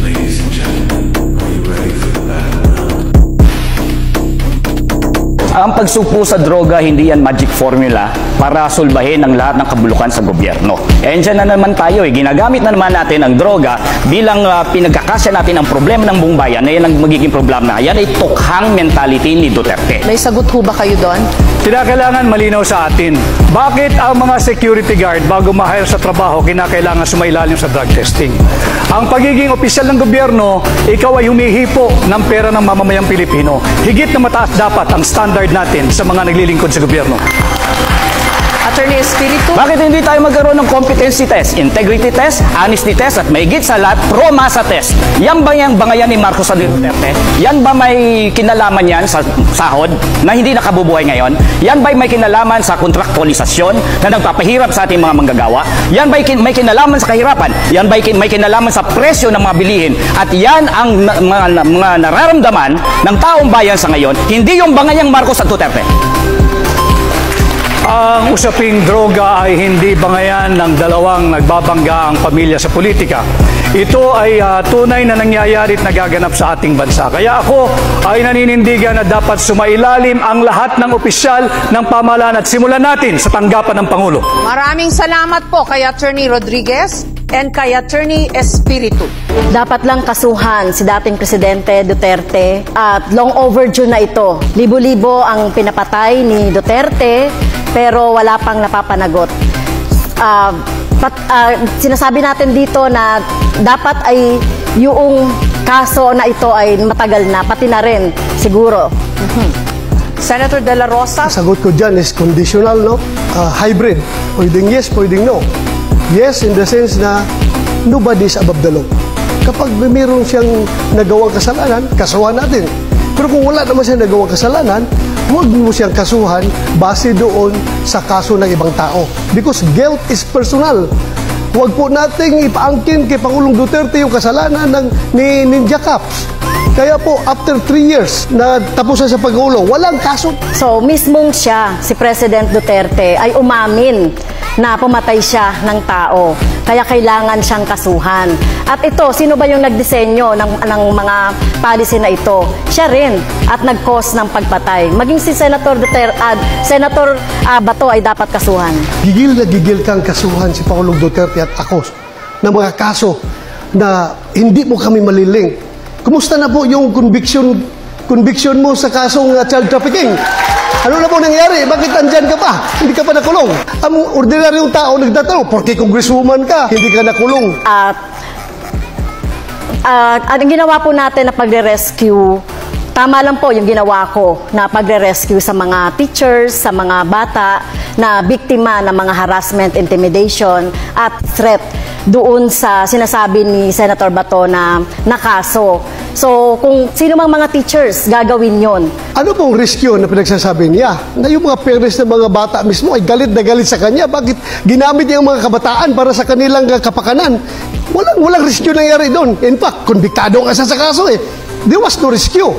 Ladies and gentlemen, are you ready for the battle round? Ang pagsugpo sa droga, hindi yan magic formula para sulbahin ang lahat ng kabulukan sa gobyerno. And dyan na naman tayo, ginagamit na naman natin ang droga bilang pinagkakasya natin ang problema ng buong bayan na yan ang magiging problema. Yan ay tukhang mentality ni Duterte. May sagot ho ba kayo doon? Kinakailangan malinaw sa atin, bakit ang mga security guard bago ma-hire sa trabaho kinakailangan sumailalim sa drug testing? Ang pagiging opisyal ng gobyerno, ikaw ay humihipo ng pera ng mamamayang Pilipino. Higit na mataas dapat ang standard natin sa mga naglilingkod sa gobyerno. Attorney Espiritu? Bakit hindi tayo magkaroon ng competency test, integrity test, honesty test, at mahigit sa lahat, pro-masa test? Yan ba yung bangayan ni Marcos at Duterte? Yan ba may kinalaman yan sa sahod na hindi nakabubuhay ngayon? Yan ba may kinalaman sa kontraktualisasyon na nagpapahirap sa ating mga manggagawa? Yan ba may kinalaman sa kahirapan? Yan ba may kinalaman sa presyo ng mga bilihin? At yan ang mga nararamdaman ng taong bayan sa ngayon, hindi yung bangayang Marcos at Duterte. Ang usaping droga ay hindi bangayan ng dalawang nagbabangga ang pamilya sa politika. Ito ay tunay na nangyayari at nagaganap sa ating bansa. Kaya ako ay naninindigan na dapat sumailalim ang lahat ng opisyal ng pamahalaan at simulan natin sa tanggapan ng Pangulo. Maraming salamat po kay Attorney Rodriguez and kay Attorney Espiritu. Dapat lang kasuhan si dating Presidente Duterte at long overdue na ito. Libo-libo ang pinapatay ni Duterte pero wala pang napapanagot. Sinasabi natin dito na dapat ay yung kaso na ito ay matagal na, pati na rin siguro. Senator De La Rosa? Sagot ko dyan is conditional, no? Hybrid. Pwedeng yes, pwedeng no. Yes, in the sense na nobody is above the law. Kapag mayroon siyang nagawang kasalanan, kasuhan natin. Pero kung wala naman siyang nagawang kasalanan, huwag mo siyang kasuhan base doon sa kaso ng ibang tao. Because guilt is personal. Huwag po nating ipaangkin kay Pangulong Duterte yung kasalanan ni Ninja Caps. Kaya po, after 3 years na tapusan sa pagkulong, walang kaso. So, mismong siya, si President Duterte, ay umamin na pumatay siya ng tao. Kaya kailangan siyang kasuhan. At ito, sino ba yung nagdisenyo ng mga policy na ito? Siya rin. At nag-cause ng pagpatay. Maging si Senator Duterte, Senator Bato ay dapat kasuhan. Gigil na gigil kang kasuhan si Pangulong Duterte at ako ng mga kaso na hindi mo kami maliling. Kumusta na po yung conviction mo sa kasong child trafficking? Ano na po nangyari? Bakit andyan ka pa? Hindi ka pa nakulong. Ang ordinaryong tao nagtatanong, porque congresswoman ka, hindi ka nakulong. Ang ginawa po natin na pagre-rescue, tama lang po yung ginawa ko na pagre-rescue sa mga teachers, sa mga bata na biktima ng mga harassment, intimidation at threat doon sa sinasabi ni Senator Bato na kaso. So, kung sino mang mga teachers, gagawin yon. Ano pong rescue na pinagsasabi niya? Na yung mga parents ng mga bata mismo ay galit na galit sa kanya. Bakit ginamit niya yung mga kabataan para sa kanilang kapakanan? Walang rescue nangyari doon. In fact, konbiktado ang isa sa kaso eh. There was no rescue.